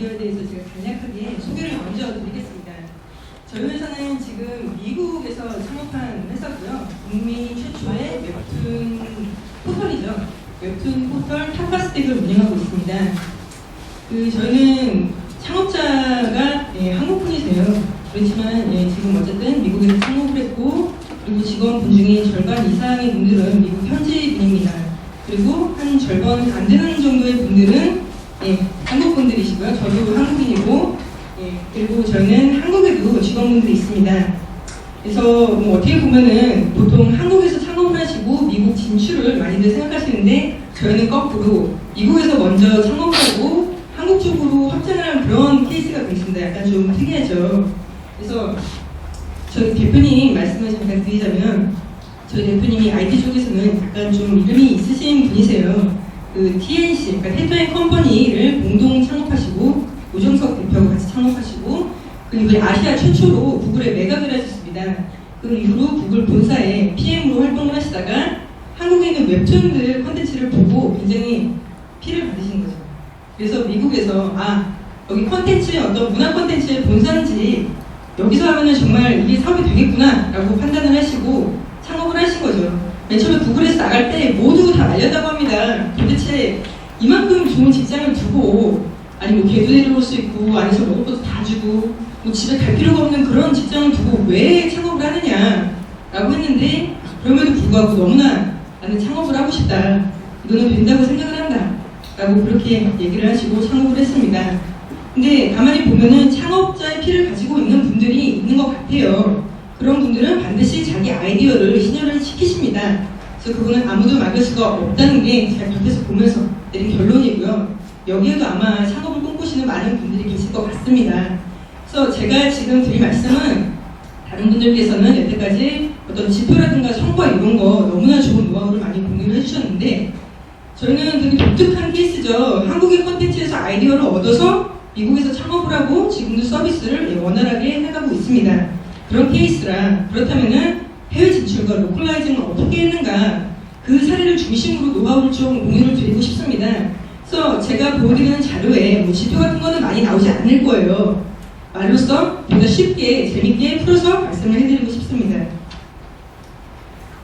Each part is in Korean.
아이디어에 대해서 제가 간략하게 소개를 먼저 드리겠습니다. 저희 회사는 지금 미국에서 창업한 회사고요. 북미 최초의 웹툰 포털이죠. 웹툰 포털 타파스택을 운영하고 있습니다. 저희는 창업자가 한국분이세요. 그렇지만 지금 어쨌든 미국에서 창업을 했고, 그리고 직원분 중에 절반 이상의 분들은 미국 현지분입니다. 그리고 한 절반 안 되는 정도의 분들은 한국 분들이시고요. 저도 한국인이고, 그리고 저희는 한국에도 직원분들이 있습니다. 그래서 뭐 어떻게 보면은 보통 한국에서 창업을 하시고 미국 진출을 많이들 생각하시는데, 저희는 거꾸로 미국에서 먼저 창업을 하고 한국 쪽으로 확장을 하는 그런 케이스가 있습니다. 약간 좀 특이하죠. 그래서 저희 대표님 말씀을 잠깐 드리자면, 저희 대표님이 IT 쪽에서는 약간 좀 이름이 있으신 분이세요. TNC, 그러니까 테토 컴퍼니를 공동 창업하시고, 오정석 대표하고 같이 창업하시고, 그리고 아시아 최초로 구글에 매각을 하셨습니다. 그 이후로 구글 본사에 PM으로 활동을 하시다가 한국에 있는 웹툰들 콘텐츠를 보고 굉장히 피를 받으신 거죠. 그래서 미국에서 여기 콘텐츠, 어떤 문화 콘텐츠의 본사인지 여기서 하면은 정말 이게 사업이 되겠구나 라고 판단을 하시고 창업을 하신 거죠. 맨 처음에 구글에서 나갈 때 모두 다 말렸다고 합니다. 도대체 이만큼 좋은 직장을 두고, 아니 뭐 개도 데려올 수 있고 안에서 먹을 것도 다 주고 뭐 집에 갈 필요가 없는 그런 직장을 두고 왜 창업을 하느냐 라고 했는데, 그럼에도 불구하고 너무나 나는 창업을 하고 싶다, 이거는 된다고 생각을 한다 라고 그렇게 얘기를 하시고 창업을 했습니다. 근데 가만히 보면은 창업자의 피를 가지고 있는 분들이 있는 것 같아요. 그런 분들은 반드시 자기 아이디어를 실현을 시키십니다. 그래서 그거는 아무도 막을 수가 없다는 게 제가 곁에서 보면서 내린 결론이고요. 여기에도 아마 창업을 꿈꾸시는 많은 분들이 계실 것 같습니다. 그래서 제가 지금 드릴 말씀은 다른 분들께서는 여태까지 어떤 지표라든가 성과 이런 거 너무나 좋은 노하우를 많이 공유를 해주셨는데, 저희는 되게 독특한 케이스죠. 한국의 콘텐츠에서 아이디어를 얻어서 미국에서 창업을 하고 지금도 서비스를 원활하게 해가고 있습니다. 그런 케이스라, 그렇다면은 해외 진출과 로컬라이징을 어떻게 했는가, 그 사례를 중심으로 노하우를 좀 공유를 드리고 싶습니다. 그래서 제가 보여드리는 자료에 뭐 지표 같은 거는 많이 나오지 않을 거예요. 말로써 보다 쉽게 재밌게 풀어서 말씀을 해드리고 싶습니다.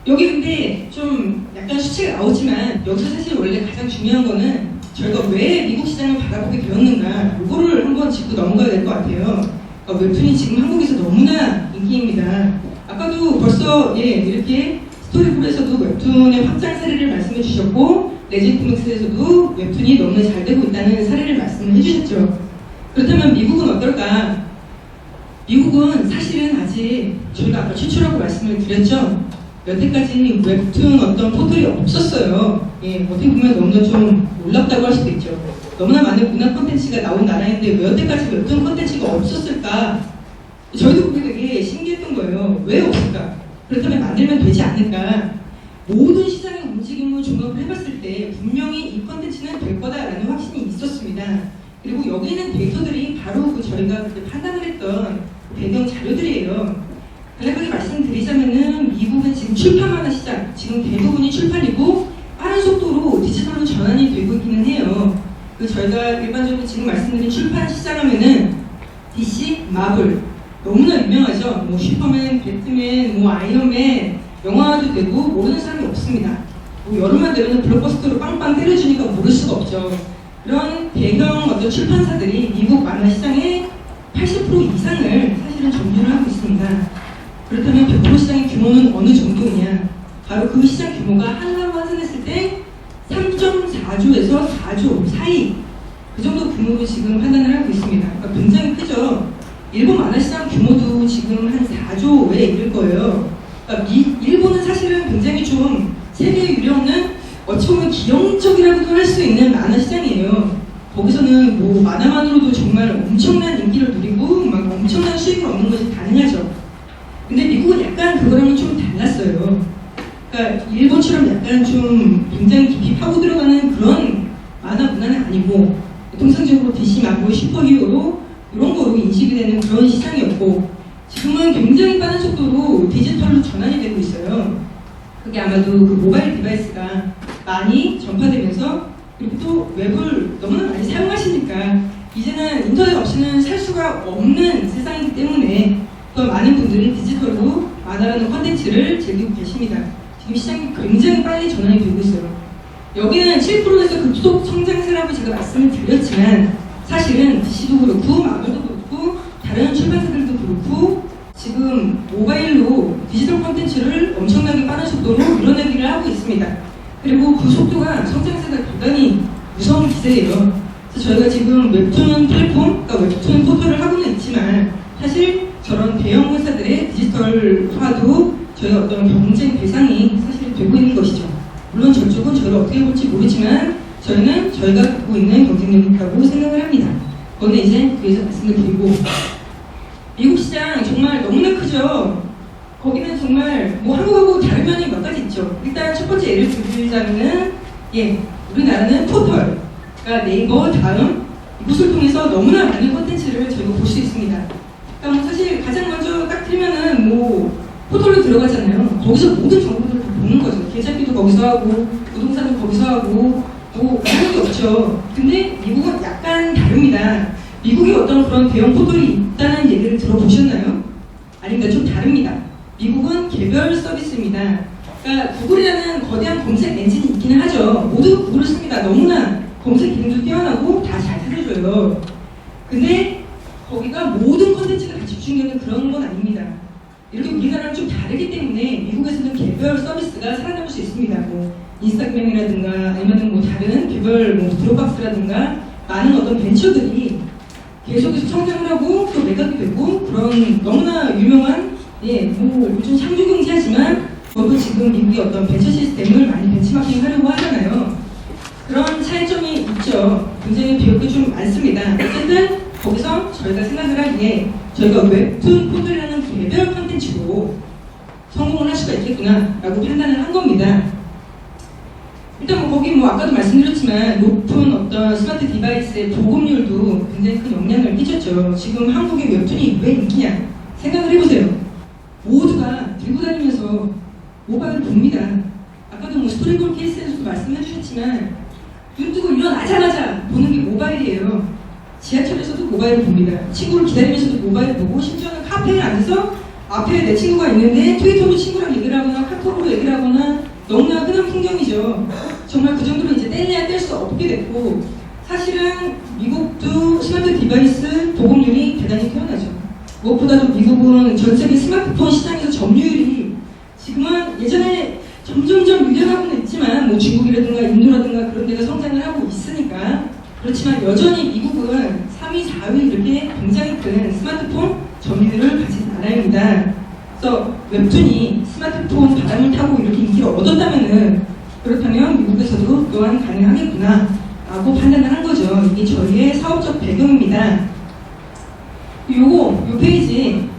여기 근데 좀 약간 수치가 나오지만, 여기서 사실 원래 가장 중요한 거는 저희가 왜 미국 시장을 바라보게 되었는가, 이거를 한번 짚고 넘어가야 될 것 같아요. 웹툰이 지금 한국에서 너무나 인기입니다. 아까도 벌써 이렇게 스토리북에서도 웹툰의 확장 사례를 말씀해 주셨고, 레진 코믹스에서도 웹툰이 너무나 잘 되고 있다는 사례를 말씀을 해주셨죠. 그렇다면 미국은 어떨까? 미국은 사실은 아직 저희가 아까 최초라고 말씀을 드렸죠. 여태까지 웹툰 어떤 포털이 없었어요. 어떻게 보면 너무나 좀 놀랍다고 할 수도 있죠. 너무나 많은 문화 콘텐츠가 나온 나라인데 왜 여태까지 웹툰 콘텐츠가 없었을까? 저희도 그게 되게 신기했던 거예요. 왜 없을까? 그렇다면 만들면 되지 않을까? 모든 시장의 움직임을 종합을 해봤을 때 분명히 이 콘텐츠는 될 거다라는 확신이 있었습니다. 그리고 여기 있는 데이터들이 바로 저희가 그때 판단을 했던 배경 자료들이에요. 간략하게 말씀드리자면은 미국은 지금 출판만화 시장, 지금 대부분이 출판이고 빠른 속도로 디지털로 전환이 되고 있기는 해요. 저희가 일반적으로 지금 말씀드린 출판 시장 하면은 DC, 마블 너무나 유명하죠. 뭐 슈퍼맨, 배트맨, 뭐 아이언맨, 영화도 되고 모르는 사람이 없습니다. 뭐 여름만 되면 블록버스터로 빵빵 때려주니까 모를 수가 없죠. 그런 대형 어떤 출판사들이 미국 만화 시장의 80% 이상을 사실은 점유를 하고 있습니다. 그렇다면 100% 시장의 규모는 어느 정도냐? 바로 그 시장 규모가 한라로 환산했을 때 3.4조에서 4조 사이, 그 정도 규모로 지금 판단을 하고 있습니다. 그러니까 굉장히 크죠. 일본 만화 시장 규모도 지금 한 4조에 이를 거예요. 그러니까 일본은 사실은 굉장히 좀 세계에 유례없는 어찌 보면 기형적이라고도 할 수 있는 만화 시장이에요. 거기서는 뭐 만화만으로도 정말 엄청난 인기를 누리고 막 엄청난 수익을 얻는 것이 가능하죠. 근데 미국은 약간 그거랑은 좀 달랐어요. 그러니까 일본처럼 약간 좀 굉장히 깊이 파고 들어가는 그런 만화 문화는 아니고, 통상적으로 DC, 마블, 슈퍼히어로 이런 거로 인식이 되는 그런 시장이었고, 지금은 굉장히 빠른 속도로 디지털로 전환이 되고 있어요. 그게 아마도 그 모바일 디바이스가 많이 전파되면서, 그리고 또 웹을 너무나 많이 사용하시니까 이제는 인터넷 없이는 살 수가 없는 세상이기 때문에 또 많은 분들이 디지털로 만화라는 콘텐츠를 즐기고 계십니다. 지금 시장이 굉장히 빨리 전환이 되고 있어요. 여기는 7%에서 급속 성장세라고 제가 말씀을 드렸지만 사실은 DC도 그렇고 마블도 그렇고 다른 출판사들도 그렇고 지금 모바일로 디지털 콘텐츠를 엄청나게 빠른 속도로 밀어내기를 하고 있습니다. 그리고 그 속도가 성장세가 대단히 무서운 기세예요. 그래서 저희가 지금 웹툰 플랫폼, 그러니까 웹툰 포털을 하고는 있지만 사실 저런 대형 회사들의 디지털화도 저희가 어떤 경쟁 대상이 사실 되고 있는 것이죠. 물론 저쪽은 저를 어떻게 볼지 모르지만 저희는 저희가 갖고 있는 경쟁력이 있다고 생각을 합니다. 그거는 이제 뒤에서 말씀을 드리고 미국 시장 정말 너무나 크죠. 거기는 정말 뭐 한국하고 다른 면이 몇 가지 있죠. 일단 첫 번째 예를 들자면은 우리나라는 포털, 그러니까 네이버, 다음 이곳을 통해서 너무나 많은 콘텐츠를 저희가 볼 수 있습니다. 그러니까 뭐 사실 가장 먼저 딱 틀면은 뭐 포털로 들어가잖아요. 거기서 모든 정보들을 다 보는 거죠. 계좌비도 거기서 하고 부동산도 거기서 하고 뭐 그런 게 없죠. 근데 미국은 약간 다릅니다. 미국에 어떤 그런 대형 포털이 있다는 얘기를 들어보셨나요? 아닙니다. 좀 다릅니다. 미국은 개별 서비스입니다. 그러니까 구글이라는 거대한 검색 엔진이 있기는 하죠. 모두 구글을 씁니다. 너무나 검색 기능도 뛰어나고 다 잘 살려줘요. 근데 거기가 모든 콘텐츠가 다 집중되는 그런 건 아닙니다. 이렇게 우리나라랑 좀 다르기 때문에 미국에서는 개별 서비스가 살아남을 수 있습니다. 뭐 인스타그램이라든가 아니면 뭐 다른 개별 뭐 드롭박스라든가 많은 어떤 벤처들이 계속해서 성장을 하고 또 매각이 되고 그런 너무나 유명한 뭐 요즘 창조 경제하지만 저도 지금 미국의 어떤 벤처 시스템을 많이 벤치마킹 하려고 하잖아요. 그런 차이점이 있죠. 굉장히 비용이 좀 많습니다. 어쨌든 거기서 저희가 생각을 하기에 저희가 웹툰 포털이라는 개별 콘텐츠로 성공을 할 수가 있겠구나 라고 판단을 한 겁니다. 일단 뭐 거기 뭐 아까도 말씀드렸지만 높은 어떤 스마트 디바이스의 보급률도 굉장히 큰 영향을 끼쳤죠. 지금 한국의 웹툰이 왜 인기냐 생각을 해보세요. 모두가 들고 다니면서 모바일을 봅니다. 아까도 뭐 스토리볼 케이스에서도 말씀해 주셨지만 눈 뜨고 일어나자마자 보는 게 모바일이에요. 지하철에서도 모바일을 봅니다. 친구를 기다리면서도 모바일을 보고 심지어는 카페에 앉아서 앞에 내 친구가 있는데 트위터로 친구랑 얘기를 하거나 카톡으로 얘기를 하거나 너무나 흔한 풍경이죠. 정말 그 정도로 이제 뗄래야 뗄 수 없게 됐고 사실은 미국도 스마트 디바이스 보급률이 대단히 뛰어나죠. 무엇보다도 미국은 전 세계 스마트폰 시장에서 점유율이 지금은 예전에 점점점 밀려나고는 있지만 뭐 중국이라든가 인도라든가 그런 데가 성장을 하고 있으니까 그렇지만 여전히 미국은 3위, 4위 이렇게 굉장히 큰 스마트폰 점유율을 가진 나라입니다. 그래서 웹툰이 스마트폰 바람을 타고 이렇게 인기를 얻었다면은 그렇다면 미국에서도 또한 가능하겠구나 라고 판단을 한 거죠. 이게 저희의 사업적 배경입니다. 요 페이지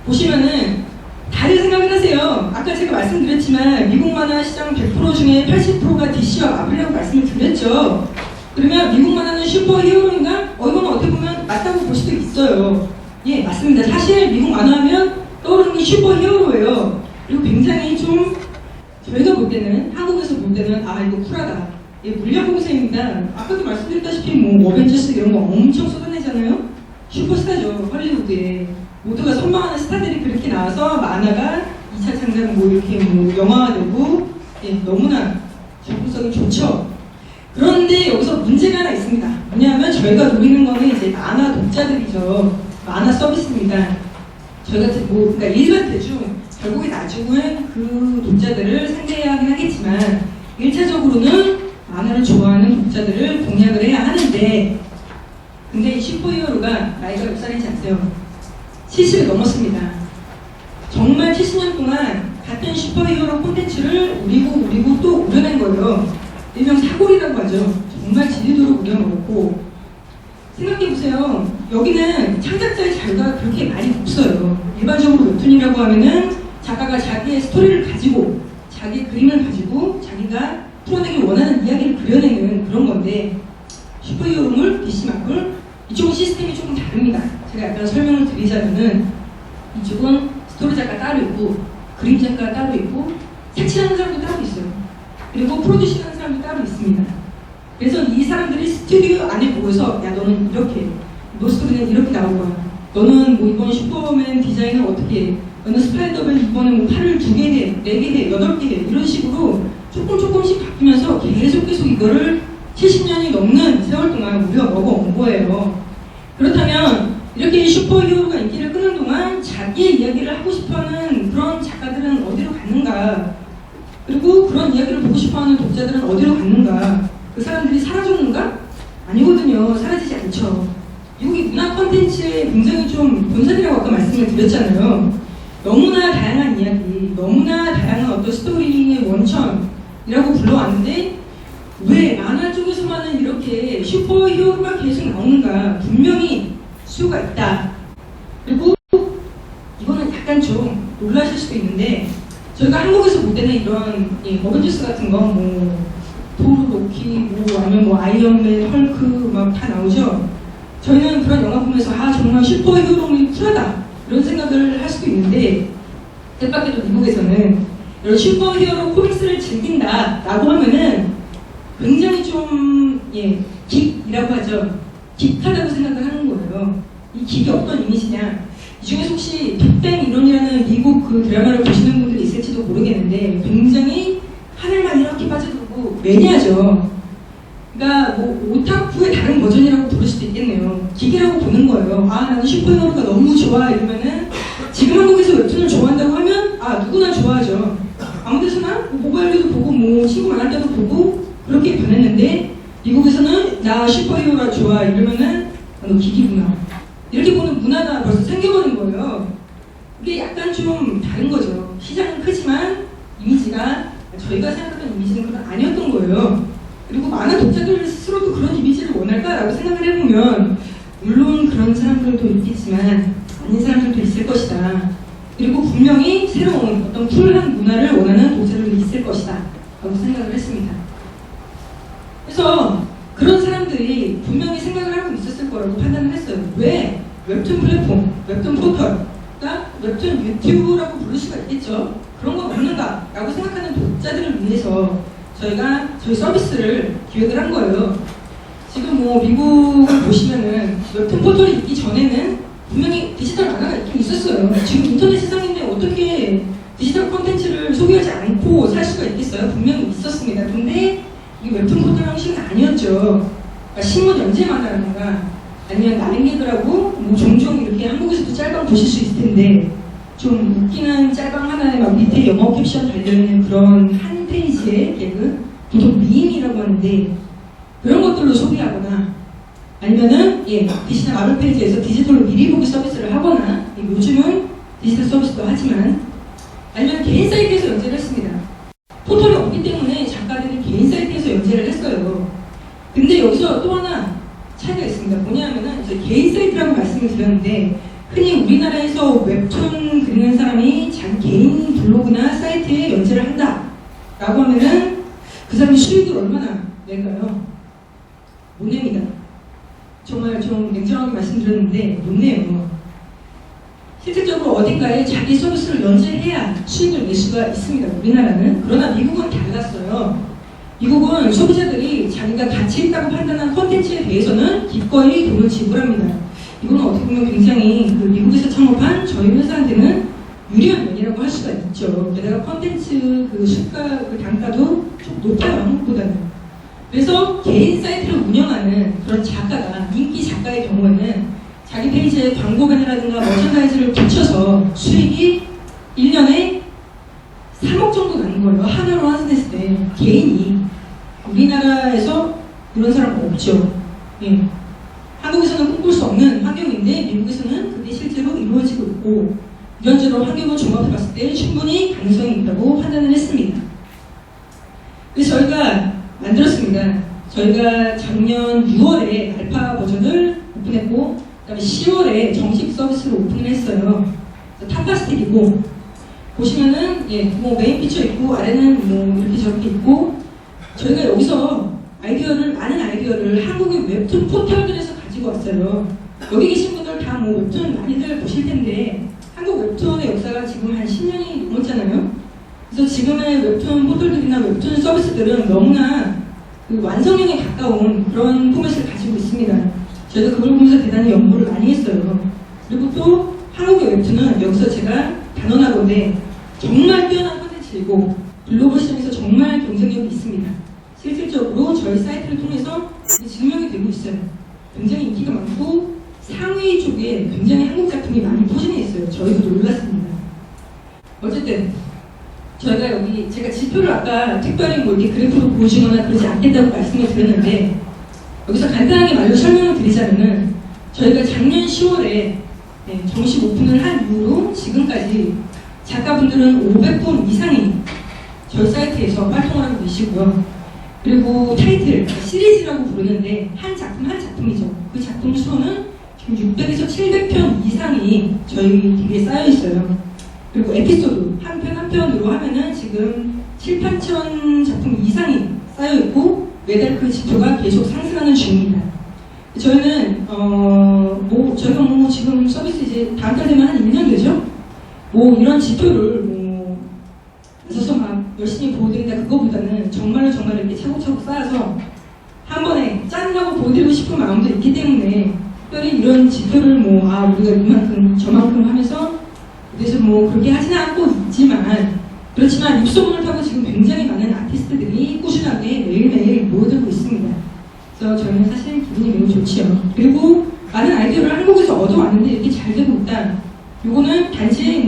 보시면은 다른 생각을 하세요. 아까 제가 말씀드렸지만 미국 만화 시장 100% 중에 80%가 DC와 마블이라고 말씀을 드렸죠. 그러면 미국 만화는 슈퍼 히어로인가? 이건 어떻게 보면 맞다고 볼 수도 있어요. 예, 맞습니다. 사실 미국 만화하면 떠오르는 게 슈퍼 히어로예요. 그리고 굉장히 좀 저희가 볼 때는 한국에서 볼 때는 이거 쿨하다. 예, 물량 공세입니다. 아까도 말씀드렸다시피 뭐 어벤져스 이런 거 엄청 쏟아내잖아요. 슈퍼스타죠. 헐리우드에 모두가 선망하는 스타들이 그렇게 나와서 만화가 2차 창작 뭐 이렇게 뭐 영화화되고 너무나 접근성이 좋죠. 그런데 여기서 문제가 하나 있습니다. 뭐냐면 저희가 노리는 거는 이제 만화 독자들이죠. 만화 서비스입니다. 저희가 그러니까 일반 대중 결국에 나중은 그 독자들을 상대해야 하긴 하겠지만 1차적으로는 만화를 좋아하는 독자들을 공략을 해야 하는데 근데 이 슈퍼히어로가 나이가 몇 살인지 아세요? 70을 넘었습니다. 정말 70년 동안 같은 슈퍼히어로 콘텐츠를 우리고 또 우려낸 거예요. 일명 사골이라고 하죠. 정말 지리도록 우려먹었고 생각해보세요. 여기는 창작자의 자유가 그렇게 많이 없어요. 일반적으로 웹툰이라고 하면은 작가가 자기의 스토리를 가지고 자기 그림을 가지고 자기가 풀어내기 원하는 이야기를 그려내는 그런 건데 슈퍼히어로물, DC 마블 이쪽은 시스템이 조금 다릅니다. 제가 약간 설명을 드리자면은 이쪽은 스토리 작가 따로 있고 그림 작가 따로 있고 색칠하는 사람도 따로 있어요. 그리고 프로듀싱하는 사람도 따로 있습니다. 그래서 이 사람들이 스튜디오 안에 보고서 야 너는 이렇게 노스토리는 이렇게 나올 거야. 너는 뭐 이번 슈퍼맨 디자인을 어떻게 해? 너는 스파이더맨 이번에 뭐 팔을 2개 해, 4개 해, 8개 해 이런 식으로 조금씩 바뀌면서 계속 이거를 70년이 넘는 세월 동안 우리가 먹어온 거예요. 그렇다면 이렇게 슈퍼히어로가 인기를 끄는 동안 자기의 이야기를 하고 싶어하는 그런 작가들은 어디로 갔는가? 그리고 그런 이야기를 보고 싶어하는 독자들은 어디로 갔는가? 그 사람들이 사라졌는가? 아니거든요. 사라지지 않죠. 미국의 문화 콘텐츠에 굉장히 좀 본산이라고 아까 말씀을 드렸잖아요. 너무나 다양한 이야기, 너무나 다양한 어떤 스토리의 원천이라고 불러왔는데 왜 만화 쪽에서만은 이렇게 슈퍼히어로가 계속 나오는가? 분명히 수요가 있다. 그리고 이거는 약간 좀 놀라실 수도 있는데 저희가 한국에서 볼 때는 이런 어벤져스 같은 거 뭐 토르, 로키, 뭐 아니면 뭐 아이언맨, 헐크 막 다 나오죠. 저희는 그런 영화 보면서 아 정말 슈퍼히어로물이 쿨하다 이런 생각을 할 수도 있는데 뜻밖에도 미국에서는 이런 슈퍼히어로 코믹스를 즐긴다라고 하면은 굉장히 좀 긱이라고 하죠. 긱하다고 생각을 하는 거예요. 이 긱이 어떤 이미지냐? 이 중에서 혹시 빅뱅 이론이라는 미국 그 드라마를 보시는 분들이 있을지도 모르겠는데 굉장히 하늘만 이렇게 빠져들고 매니아죠. 그러니까 뭐 오타쿠의 다른 버전이라고 부를 수도 있겠네요. 긱이라고 보는 거예요. 아 나는 슈퍼히어로가 너무 좋아 이러면은 지금 한국에서 웹툰을 좋아한다고 하면 아 누구나 좋아하죠. 아무 데서나 뭐 모바일로도 보고 뭐 친구 만날 때도 보고 그렇게 변했는데 미국에서는 나 슈퍼히어로가 좋아 이러면은 아, 너 긱이구나 이렇게 보는 문화가 벌써 생겨버린 거예요. 이게 약간 좀 다른 거죠. 시장은 크지만 이미지가 저희가 생각하던 이미지는 그건 아니었던 거예요. 그리고 많은 독자들 스스로도 그런 이미지를 원할까라고 생각을 해보면 물론 그런 사람들도 있겠지만 아닌 사람들도 있을 것이다. 그리고 분명히 새로운 어떤 쿨한 문화를 원하는 독자들도 있을 것이다 라고 생각을 했습니다. 그래서 그런 사람들이 분명히 생각을 하고 있었을 거라고 판단을 했어요. 왜? 웹툰 플랫폼, 웹툰 포털, 그러니까 웹툰 유튜브라고 부를 수가 있겠죠. 그런 건 없는가? 라고 생각하는 독자들을 위해서 저희가 저희 서비스를 기획을 한 거예요. 지금 뭐 미국을 보시면은 웹툰 포털이 있기 전에는 분명히 디지털 만화가 있긴 있었어요. 지금 인터넷 세상인데 어떻게 디지털 콘텐츠를 소비하지 않고 살 수가 있겠어요? 분명히 있었습니다. 근데 이게 웹툰 포털 형식은 아니었죠. 그러니까 신문 연재 만화라든가 아니면 나랭개그라고 뭐 종종 이렇게 한국에서도 짤방 보실 수 있을 텐데 좀 웃기는 짤방 하나에 막 밑에 영어 캡션 달려있는 그런 한 페이지의 개그, 보통 미임이라고 하는데 그런 것들로 소비하거나 아니면은 디지털 마블 페이지에서 디지털로 미리 보기 서비스를 하거나 요즘은 디지털 서비스도 하지만 아니면 개인 사이트에서 연재를 했습니다. 포털이 없기 때문에 작가들이 개인 사이트에서 연재를 했어요. 근데 여기서 또 하나 차이가 있습니다. 뭐냐면은 저희 개인 사이트라고 말씀을 드렸는데 흔히 우리나라에서 웹툰 그리는 사람이 자기 개인 블로그나 사이트에 연재를 한다 라고 하면은 그 사람이 수익을 얼마나 낼까요? 못 냅니다. 정말 좀 냉정하게 말씀드렸는데 못 내요. 실질적으로 어딘가에 자기 서비스를 연재해야 수익을 낼 수가 있습니다. 우리나라는. 그러나 미국은 달랐어요. 미국은 소비자들이 자기가 가치 있다고 판단한 콘텐츠에 대해서는 기꺼이 돈을 지불합니다. 이거는 어떻게 보면 굉장히 그 미국에서 창업한 저희 회사한테는 유리한 면이라고 할 수가 있죠. 게다가 콘텐츠 그 수가, 그 단가도 좀 높아요, 한국보다는. 그래서 개인 사이트를 운영하는 그런 작가가, 인기 작가의 경우에는 자기 페이지에 광고변이라든가 머천다이즈를 붙여서 수익이 1년에 3억 정도 나는 거예요. 하나로 환산했을 때 개인이. 우리나라에서 이런 사람 없죠. 한국에서는 꿈꿀 수 없는 환경인데 미국에서는 그게 실제로 이루어지고 있고 이런저런 환경을 종합해 봤을 때 충분히 가능성이 있다고 판단을 했습니다. 그래서 저희가 만들었습니다. 저희가 작년 6월에 알파 버전을 오픈했고 그다음에 10월에 정식 서비스로 오픈을 했어요. 타파스틱이고 보시면은 뭐 메인 피처 있고 아래는 뭐 이렇게 저렇게 있고 저희가 여기서 많은 아이디어를 한국의 웹툰 포털들에서 가지고 왔어요. 여기 계신 분들 다 뭐 웹툰 많이들 보실 텐데 한국 웹툰의 역사가 지금 한 10년이 넘었잖아요. 그래서 지금의 웹툰 포털들이나 웹툰 서비스들은 너무나 그 완성형에 가까운 그런 포맷을 가지고 있습니다. 저희가 그걸 보면서 대단히 연구를 많이 했어요. 그리고 또 한국의 웹툰은 여기서 제가 단언하건대 정말 뛰어난 콘텐츠이고 글로벌 시장에서 정말 경쟁력이 있습니다. 실질적으로 저희 사이트를 통해서 증명이 되고 있어요. 굉장히 인기가 많고 상위 쪽에 굉장히 한국 작품이 많이 포진해 있어요. 저희도 놀랐습니다. 어쨌든 저희가 여기 제가 지표를 아까 특별히 뭐 이렇게 그래프로 보여주거나 그러지 않겠다고 말씀을 드렸는데 여기서 간단하게 말로 설명을 드리자면은 저희가 작년 10월에 정식 오픈을 한 이후로 지금까지 작가분들은 500분 이상이 저희 사이트에서 활동을 하고 계시고요. 그리고 타이틀, 시리즈라고 부르는데 한 작품 한 작품이죠. 그 작품 수는 지금 600에서 700편 이상이 저희 DB에 쌓여 있어요. 그리고 에피소드 한 편 한 편으로 하면은 지금 7, 8천 작품 이상이 쌓여 있고 매달 그 지표가 계속 상승하는 중입니다. 저희는 저희가 지금 서비스 이제 다음 달 되면 한 1년 되죠? 이런 지표를 있어서 막 열심히 보여드린다 그거보다는 정말로 이렇게 차곡차곡 쌓아서 한 번에 짠하고 보여드리고 싶은 마음도 있기 때문에 특별히 이런 지표를 우리가 이만큼 저만큼 하면서 그래서 그렇게 하지는 않고 있지만 그렇지만 입소문을 타고 지금 굉장히 많은 아티스트들이 꾸준하게 매일매일 모여들고 있습니다. 그래서 저는 사실 기분이 매우 좋지요. 그리고 많은 아이디어를 한국에서 얻어왔는데 이렇게 잘 되고 있다. 요거는 단지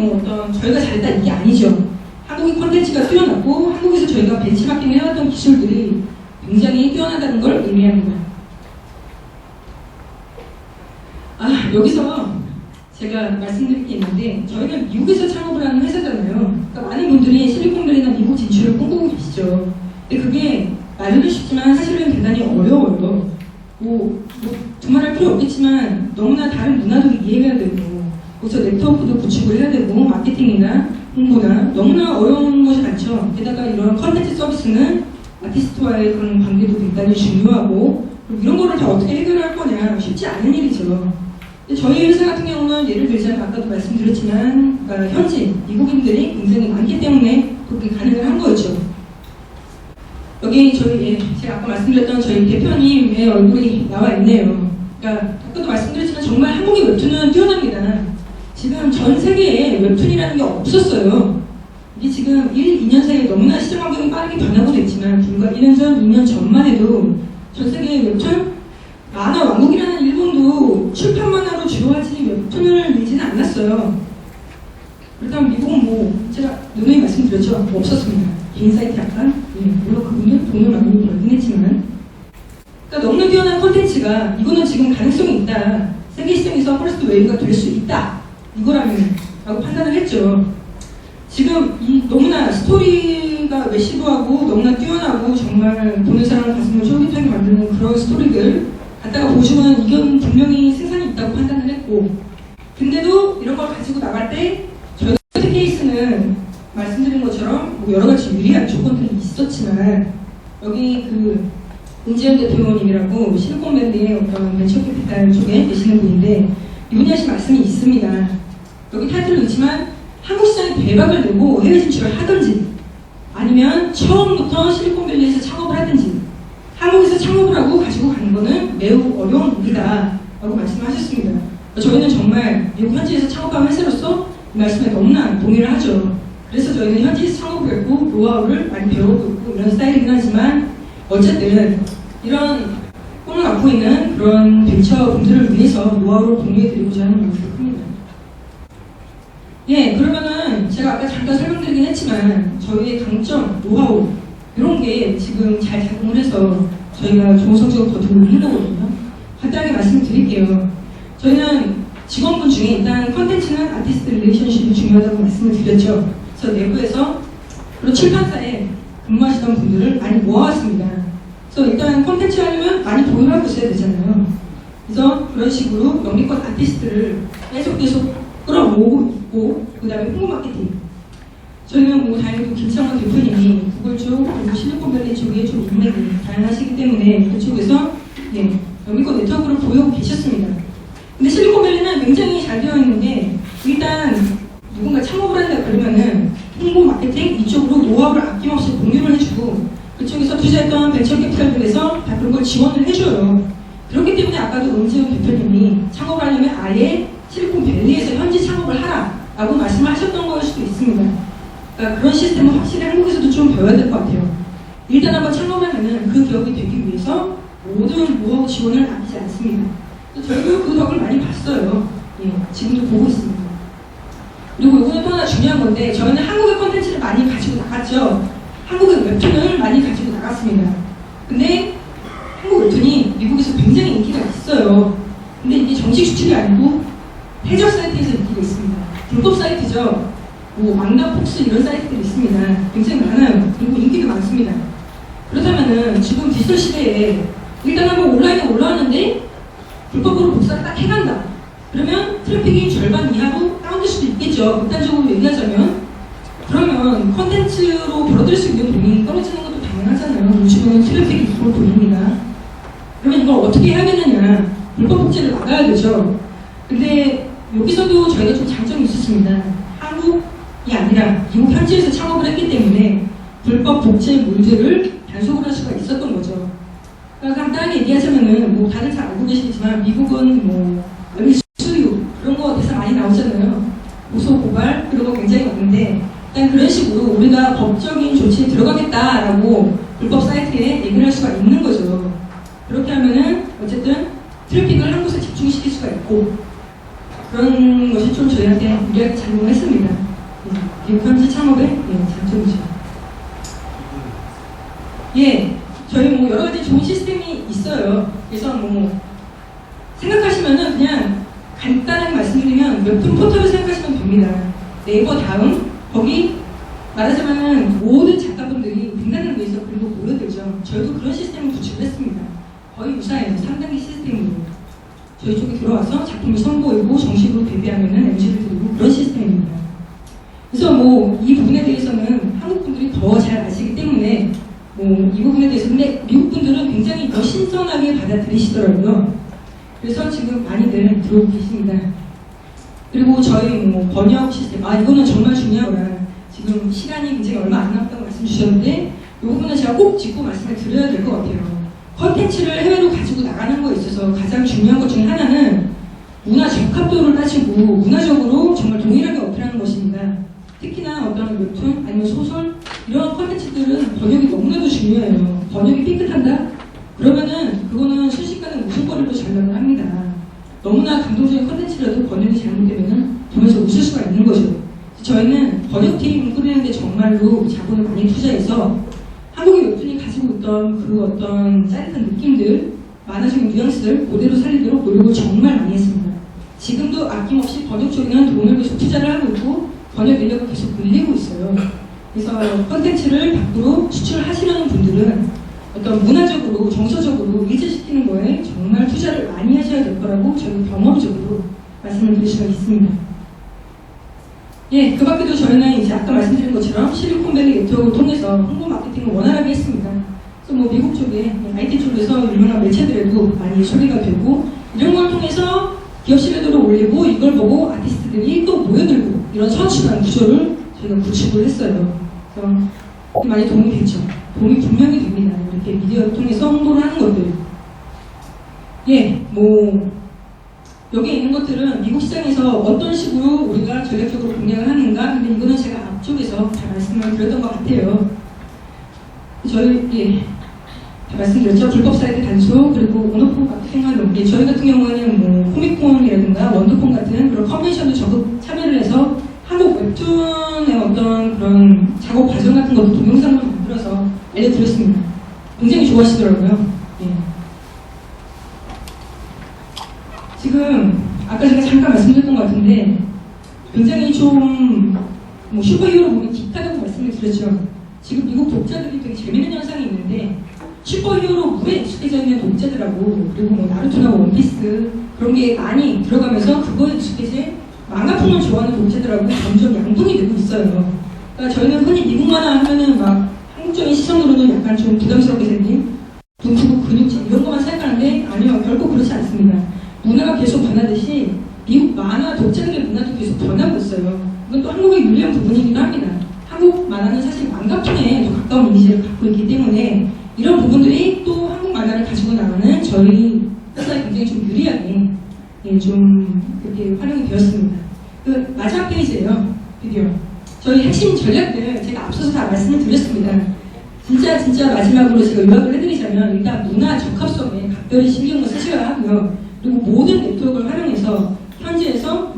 저희가 잘했다 이게 아니죠. 한국의 콘텐츠가 뛰어났고 한국에서 저희가 벤치마킹을 해왔던 기술들이 굉장히 뛰어나다는 걸 의미합니다. 여기서 제가 말씀드릴 게 있는데 저희는 미국에서 창업을 하는 회사잖아요. 그러니까 많은 분들이 실리콘밸리나 미국 진출을 꿈꾸고 계시죠. 근데 그게 말로는 쉽지만 사실은 대단히 어려워요. 두말할 필요 없겠지만 너무나 다른 문화도 이해해야 되고 거기서 네트워크도 구축을 해야 되고 마케팅이나 홍보나 너무나 어려운 것이 많죠. 게다가 이런 컨텐츠 서비스는 아티스트와의 그런 관계도 굉장히 중요하고 이런 거를 다 어떻게 해결할 거냐 쉽지 않은 일이죠. 저희 회사 같은 경우는 예를 들자면 아까도 말씀드렸지만 현지 미국인들이 굉장히 많기 때문에 그렇게 가능을 한 거죠. 여기 제가 아까 말씀드렸던 저희 대표님의 얼굴이 나와 있네요. 그러니까 아까도 말씀드렸지만 정말 한국의 웹툰은 뛰어납니다. 지금 전 세계에 웹툰이라는 게 없었어요. 이게 지금 1, 2년 사이에 너무나 시장 환경이 빠르게 변하고 있지만 불과 1년 전, 2년 전만 해도 전 세계의 웹툰 만화 왕국이라는 일본도 출판 만화로 주로 하지 웹툰을 내지는 않았어요. 그렇다면 미국은 제가 누누이 말씀드렸죠. 없었습니다. 개인 사이트 약간 물론 그분은 돈을 많이 벌긴 했지만 그러니까 너무나 뛰어난 콘텐츠가 이거는 지금 가능성이 있다. 세계 시장에서 퍼스트 웨이브가 될 수 있다. 이거라면 라고 판단을 했죠. 지금 너무나 스토리가 매시브하고 너무나 뛰어나고 정말 보는 사람 가슴을 쫄깃하게 만드는 그런 스토리들 갖다가 보시고는 이건 분명히 생산이 있다고 판단을 했고 근데도 이런 걸 가지고 나갈 때 저희 케이스는 말씀드린 것처럼 여러 가지 유리한 조건들이 있었지만 여기 은지연 대표님이라고 실리콘밸리의 어떤 벤처캐피탈 쪽에 계시는 분인데 이분이 하신 말씀이 있습니다. 여기 타이틀을 넣지만 한국 시장에 대박을 내고 해외 진출을 하든지 아니면 처음부터 실리콘밸리에서 창업을 하든지 한국에서 창업을 하고 가지고 가는 거는 매우 어려운 일이다 라고 말씀하셨습니다. 저희는 정말 미국 현지에서 창업한 회사로서 이 말씀에 너무나 동의를 하죠. 그래서 저희는 현지에서 창업을 했고 노하우를 많이 배우고 있고 이런 스타일이긴 하지만 어쨌든 이런 꿈을 갖고 있는 그런 벤처 분들을 위해서 노하우를 공유해드리고자 하는 마음이 큽니다. 그러면은 제가 아까 잠깐 설명드리긴 했지만 저희의 강점, 노하우 이런 게 지금 잘 작동을 해서 저희가 좋은 성적을 거두고 있는 거거든요. 간단하게 말씀드릴게요. 저희는 직원분 중에 일단 컨텐츠는 아티스트 릴레이션십이 중요하다고 말씀을 드렸죠. 그래서 내부에서 그리고 출판사에 근무하시던 분들을 많이 모아왔습니다. 그래서 일단 컨텐츠 하려면 많이 돈을 하고 있어야 되잖아요. 그래서 그런 식으로 영미권 아티스트를 계속 끌어모으고 있고 그 다음에 홍보 마케팅 저희는 다행히도 김창원 대표님이 구글 쪽 그리고 실리콘밸리 쪽에 좀 인맥이 다양하시기 때문에 그쪽에서 영미권 네트워크를 보유하고 계셨습니다. 근데 실리콘밸리는 굉장히 잘 되어 있는 게 일단 누군가 창업을 한다 그러면은 홍보 마케팅 이쪽으로 노하우를 아낌없이 공유를 해주고 그쪽에서 투자했던 벤처 캐피탈들에서 다 그런 걸 지원을 해줘요. 그렇기 때문에 아까도 은지영 대표님이 창업을 하려면 아예 실리콘밸리에서 현지 창업을 하라라고 말씀을 하셨던 거일 수도 있습니다. 그러니까 그런 시스템은 확실히 한국에서도 좀 배워야 될 것 같아요. 일단 한번 창업하면 그 기업이 되기 위해서 모든 노하우 지원을 아끼지 않습니다. 저희도 그 덕을 많이 봤어요. 예, 지금도 보고 있습니다. 그리고 이거는 또 하나 중요한 건데 저희는 한국의 콘텐츠를 많이 가지고 나갔죠. 한국의 웹툰을 많이 가지고 나갔습니다. 근데 한국 웹툰이 미국에서 굉장히 인기가 있어요. 근데 이게 정식 수출이 아니고 해적 사이트에서 인기가 있습니다. 불법 사이트죠. 뭐 망당 폭스 이런 사이트들이 있습니다. 굉장히 많아요. 그리고 인기도 많습니다. 그렇다면은 지금 디지털 시대에 일단 한번 온라인에 올라왔는데 불법으로 복사를 딱 해간다. 그러면 트래픽이 절반 이하로 다운될 수도 있겠죠. 극단적으로 얘기하자면. 그러면 컨텐츠로 벌어들일 수 있는 돈이 떨어지는 것도 당연하잖아요. 요즘은 트래픽이 이쪽으로 돌립니다. 그러면 이걸 어떻게 해야겠느냐. 불법 복제를 막아야 되죠. 근데 여기서도 저희가 좀 장점이 있었습니다. 한국이 아니라 미국 현지에서 창업을 했기 때문에 불법 복제물들을 단속을 할 수가 있었던 거죠. 그러니까 간단하게 얘기하자면은 뭐 다들 잘 알고 계시겠지만 미국은 뭐 수유 그런 거 대사 많이 나오잖아요. 고소 고발 그런 거 굉장히 많은데 일단 그런 식으로 우리가 법적인 조치에 들어가겠다라고 불법 사이트에 얘기를 할 수가 있는 거죠. 그렇게 하면은 어쨌든 트래픽을 한 곳에 집중시킬 수가 있고 그런 것이 좀 저희한테 유리하게 작용했습니다. 미국 현지 창업의 장점이죠. 예, 저희 뭐 여러 가지 좋은 시스템이 있어요. 그래서 뭐 생각하시면은 그냥 간단하게 말씀드리면 웹툰 포털을 생각하시면 됩니다. 네이버 다음 거기 말하자면은 모든 작가분들이 등단을 위해서 그리고 모여들죠. 저희도 그런 시스템을 구축을 했습니다. 거의 유사해요. 3단계 시스템으로 저희 쪽에 들어와서 작품을 선보이고 정식으로 데뷔하면은 MC를 드리고 그런 시스템입니다. 그래서 뭐 이 부분에 대해서는 한국 분들이 더 잘 아시기 때문에 뭐 이 부분에 대해서 근데 미국 분들은 굉장히 더 신선하게 받아들이시더라고요. 그래서 지금 많이들 들어오고 계십니다. 그리고 저희 뭐 번역 시스템 이거는 정말 중요한 거라 지금 시간이 굉장히 얼마 안 남았다고 말씀 주셨는데 이 부분은 제가 꼭 짚고 말씀을 드려야 될 것 같아요. 컨텐츠를 해외로 가지고 나가는 거에 있어서 가장 중요한 것 중에 하나는 문화 적합도를 따지고 문화적으로 정말 동일하게 어필하는 것입니다. 특히나 어떤 웹툰 아니면 소설 이런 컨텐츠들은 번역이 너무나도 중요해요. 번역이 삐끗한다? 그러면은 그거는 순식간에 웃음거리로 전락을 합니다. 너무나 감동적인 컨텐츠라도 번역이 잘못되면은 보면서 웃을 수가 있는 거죠. 저희는 번역팀 꾸리는데 정말로 자본을 많이 투자해서 한국의 웹툰이 가지고 있던 그 어떤 짜릿한 느낌들, 만화적인 뉘앙스들 그대로 살리도록 노력을 정말 많이 했습니다. 지금도 아낌없이 번역 쪽에는 돈을 계속 투자를 하고 있고 번역 인력을 계속 늘리고 있어요. 그래서 콘텐츠를 밖으로 수출하시려는 분들은 어떤 문화적으로, 정서적으로 일치시키는 거에 정말 투자를 많이 하셔야 될 거라고 저는 경험적으로 말씀을 드릴 수가 있습니다. 예, 그 밖에도 저희는 이제 아까 말씀드린 것처럼 실리콘밸리 네트워크를 통해서 홍보 마케팅을 원활하게 했습니다. 그래서 뭐 미국 쪽에 IT 쪽에서 유명한 매체들에도 많이 소개가 되고 이런 걸 통해서 기업 신뢰도를 올리고 이걸 보고 아티스트들이 또 모여들고 이런 선순환 구조를 저희가 구축을 했어요. 그래서 많이 도움이 되죠. 도움이 분명히 됩니다. 이렇게 미디어를 통해서 홍보를 하는 것들. 예, 뭐 여기 있는 것들은 미국 시장에서 어떤 식으로 우리가 전략적으로 공략을 하는가? 근데 이거는 제가 앞쪽에서 다 말씀을 드렸던 것 같아요. 저희 다 말씀드렸죠. 불법 사이트 단속 그리고 온오프 같은 생활로 저희 같은 경우에는 뭐 코미콘이라든가 원더콘 같은 그런 컨벤션도 적극 참여를 해서 한국 웹툰의 어떤 그런 작업 과정 같은 것도 동영상으로 만들어서 알려드렸습니다. 굉장히 좋아하시더라고요. 예. 지금 아까 제가 잠깐 말씀드렸던 것 같은데 굉장히 좀 뭐 슈퍼히어로 보기 딥하다고 말씀을 드렸죠. 지금 미국 독자들이 되게 재밌는 현상이 있는데 슈퍼히어로 물에 익숙해져 있는 독자들하고 그리고 뭐 나루토나 원피스 그런 게 많이 들어가면서 그거에 익숙해진 만화풍을 좋아하는 독자들하고 점점 양분이 되고 있어요. 그러니까 저희는 흔히 미국 만화 하면은 막 한국적인 시선으로는 약간 좀 부담스럽게 생긴 눈프고 근육질 이런 것만 생각하는데 아니요, 결코 그렇지 않습니다. 문화가 계속 변하듯이 미국 만화 독자들의 문화도 계속 변하고 있어요. 이건 또 한국의 유리한 부분이기도 합니다. 한국 만화는 사실 만가풍에 더 가까운 이미지를 갖고 있기 때문에 이런 부분들이 또 한국 만화를 가지고 나가는 저희 회사에 굉장히 좀 유리하게 좀 그렇게 활용이 되었습니다. 그 마지막 페이지예요. 드디어 저희 핵심 전략들 제가 앞서서 다 말씀을 드렸습니다. 진짜 마지막으로 제가 요약을 해드리자면 일단 문화 적합성에 각별히 신경을 쓰셔야 하고요. 그리고 모든 네트워크를 활용해서 현지에서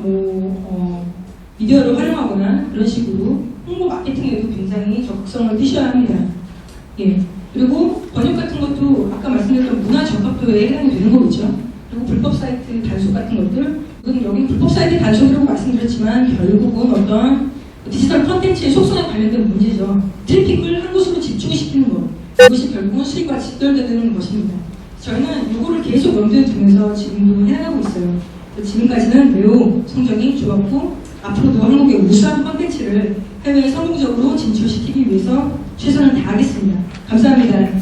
미디어를 활용하거나 그런 식으로 홍보 마케팅에도 굉장히 적극성을 띄셔야 합니다. 예. 그리고 번역 같은 것도 아까 말씀드렸던 문화 적합도에 해당이 되는 거겠죠. 그리고 불법 사이트 단속 같은 것들, 여기 불법 사이트 단속이라고 말씀드렸지만 결국은 어떤 디지털 컨텐츠의 속성에 관련된 문제죠. 트래픽을 한 곳으로 집중시키는 것, 이것이 결국은 수익과 직결되는 것입니다. 저희는 이거를 계속 염두에 두면서 지금도 해나가고 있어요. 지금까지는 매우 성적이 좋았고 앞으로도 한국의 우수한 컨텐츠를 해외에 성공적으로 진출시키기 위해서 최선을 다하겠습니다. 감사합니다. 네.